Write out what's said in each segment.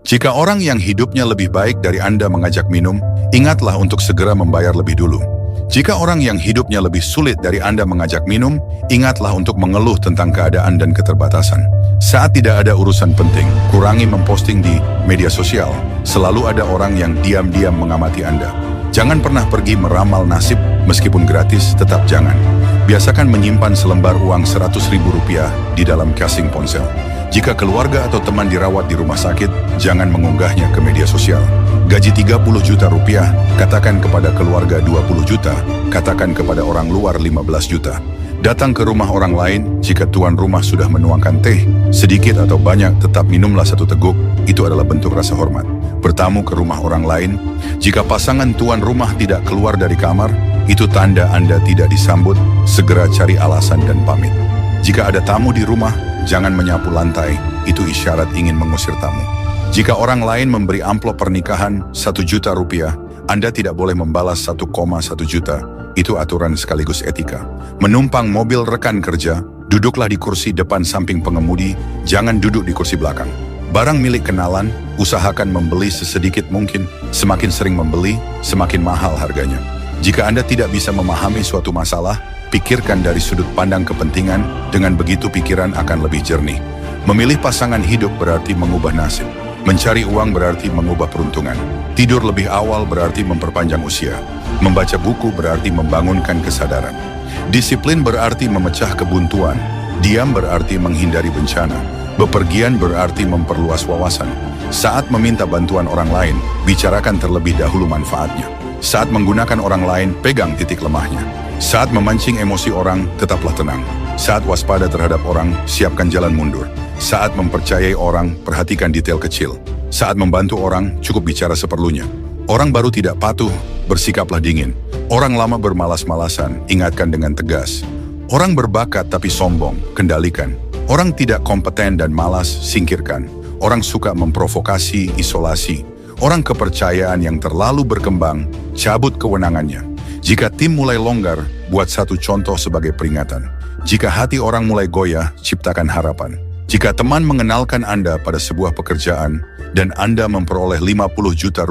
Jika orang yang hidupnya lebih baik dari Anda mengajak minum, ingatlah untuk segera membayar lebih dulu. Jika orang yang hidupnya lebih sulit dari Anda mengajak minum, ingatlah untuk mengeluh tentang keadaan dan keterbatasan. Saat tidak ada urusan penting, kurangi memposting di media sosial. Selalu ada orang yang diam-diam mengamati Anda. Jangan pernah pergi meramal nasib, meskipun gratis, tetap jangan. Biasakan menyimpan selembar uang Rp100.000 di dalam casing ponsel. Jika keluarga atau teman dirawat di rumah sakit, jangan mengunggahnya ke media sosial. Gaji Rp30 juta, katakan kepada keluarga 20 juta, katakan kepada orang luar 15 juta. Datang ke rumah orang lain, jika tuan rumah sudah menuangkan teh, sedikit atau banyak tetap minumlah 1 teguk, itu adalah bentuk rasa hormat. Bertamu ke rumah orang lain, jika pasangan tuan rumah tidak keluar dari kamar, itu tanda Anda tidak disambut, segera cari alasan dan pamit. Jika ada tamu di rumah, jangan menyapu lantai, itu isyarat ingin mengusir tamu. Jika orang lain memberi amplop pernikahan Rp1 juta, Anda tidak boleh membalas 1,1 juta, itu aturan sekaligus etika. Menumpang mobil rekan kerja, duduklah di kursi depan samping pengemudi, jangan duduk di kursi belakang. Barang milik kenalan, usahakan membeli sesedikit mungkin, semakin sering membeli, semakin mahal harganya. Jika Anda tidak bisa memahami suatu masalah, pikirkan dari sudut pandang kepentingan, dengan begitu pikiran akan lebih jernih. Memilih pasangan hidup berarti mengubah nasib. Mencari uang berarti mengubah peruntungan. Tidur lebih awal berarti memperpanjang usia. Membaca buku berarti membangunkan kesadaran. Disiplin berarti memecah kebuntuan. Diam berarti menghindari bencana. Bepergian berarti memperluas wawasan. Saat meminta bantuan orang lain, bicarakan terlebih dahulu manfaatnya. Saat menggunakan orang lain, pegang titik lemahnya. Saat memancing emosi orang, tetaplah tenang. Saat waspada terhadap orang, siapkan jalan mundur. Saat mempercayai orang, perhatikan detail kecil. Saat membantu orang, cukup bicara seperlunya. Orang baru tidak patuh, bersikaplah dingin. Orang lama bermalas-malasan, ingatkan dengan tegas. Orang berbakat tapi sombong, kendalikan. Orang tidak kompeten dan malas, singkirkan. Orang suka memprovokasi, isolasi. Orang kepercayaan yang terlalu berkembang, cabut kewenangannya. Jika tim mulai longgar, buat 1 contoh sebagai peringatan. Jika hati orang mulai goyah, ciptakan harapan. Jika teman mengenalkan Anda pada sebuah pekerjaan dan Anda memperoleh Rp50 juta,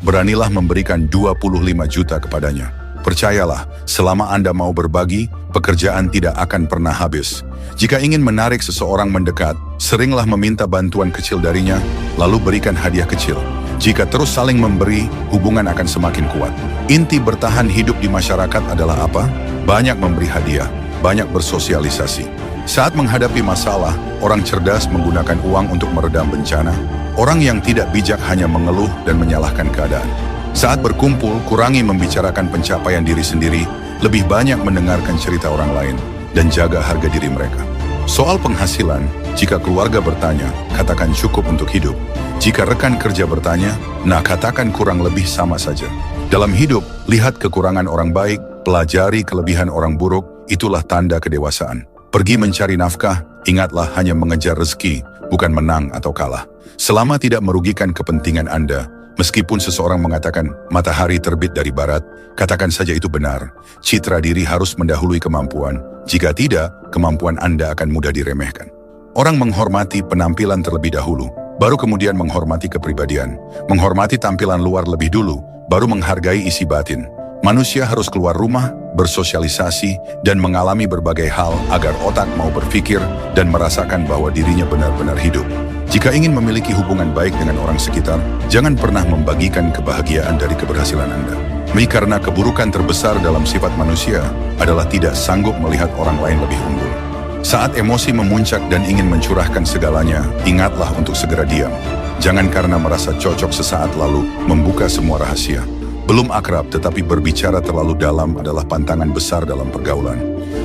beranilah memberikan 25 juta kepadanya. Percayalah, selama Anda mau berbagi, pekerjaan tidak akan pernah habis. Jika ingin menarik seseorang mendekat, seringlah meminta bantuan kecil darinya, lalu berikan hadiah kecil. Jika terus saling memberi, hubungan akan semakin kuat. Inti bertahan hidup di masyarakat adalah apa? Banyak memberi hadiah, banyak bersosialisasi. Saat menghadapi masalah, orang cerdas menggunakan uang untuk meredam bencana. Orang yang tidak bijak hanya mengeluh dan menyalahkan keadaan. Saat berkumpul, kurangi membicarakan pencapaian diri sendiri, lebih banyak mendengarkan cerita orang lain, dan jaga harga diri mereka. Soal penghasilan, jika keluarga bertanya, katakan cukup untuk hidup. Jika rekan kerja bertanya, nah katakan kurang lebih sama saja. Dalam hidup, lihat kekurangan orang baik, pelajari kelebihan orang buruk, itulah tanda kedewasaan. Pergi mencari nafkah, ingatlah hanya mengejar rezeki, bukan menang atau kalah. Selama tidak merugikan kepentingan Anda, meskipun seseorang mengatakan matahari terbit dari barat, katakan saja itu benar. Citra diri harus mendahului kemampuan. Jika tidak, kemampuan Anda akan mudah diremehkan. Orang menghormati penampilan terlebih dahulu, baru kemudian menghormati kepribadian. Menghormati tampilan luar lebih dulu, baru menghargai isi batin. Manusia harus keluar rumah, bersosialisasi, dan mengalami berbagai hal agar otak mau berpikir dan merasakan bahwa dirinya benar-benar hidup. Jika ingin memiliki hubungan baik dengan orang sekitar, jangan pernah membagikan kebahagiaan dari keberhasilan Anda. Karena keburukan terbesar dalam sifat manusia adalah tidak sanggup melihat orang lain lebih unggul. Saat emosi memuncak dan ingin mencurahkan segalanya, ingatlah untuk segera diam. Jangan karena merasa cocok sesaat lalu membuka semua rahasia. Belum akrab tetapi berbicara terlalu dalam adalah pantangan besar dalam pergaulan.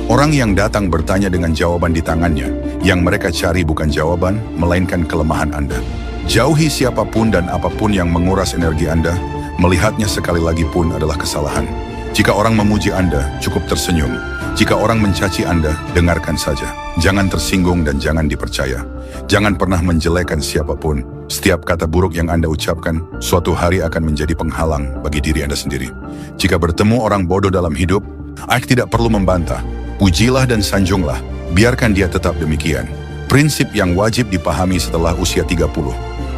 Orang yang datang bertanya dengan jawaban di tangannya, yang mereka cari bukan jawaban, melainkan kelemahan Anda. Jauhi siapapun dan apapun yang menguras energi Anda, melihatnya sekali lagi pun adalah kesalahan. Jika orang memuji Anda, cukup tersenyum. Jika orang mencaci Anda, dengarkan saja. Jangan tersinggung dan jangan dipercaya. Jangan pernah menjelekan siapapun. Setiap kata buruk yang Anda ucapkan, suatu hari akan menjadi penghalang bagi diri Anda sendiri. Jika bertemu orang bodoh dalam hidup, tidak perlu membantah. Pujilah dan sanjunglah, biarkan dia tetap demikian. Prinsip yang wajib dipahami setelah usia 30.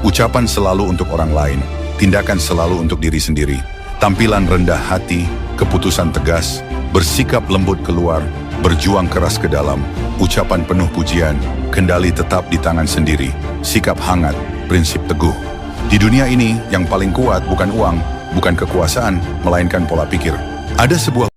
Ucapan selalu untuk orang lain, tindakan selalu untuk diri sendiri. Tampilan rendah hati, keputusan tegas, bersikap lembut keluar, berjuang keras ke dalam, ucapan penuh pujian, kendali tetap di tangan sendiri, sikap hangat, prinsip teguh. Di dunia ini, yang paling kuat bukan uang, bukan kekuasaan, melainkan pola pikir. Ada sebuah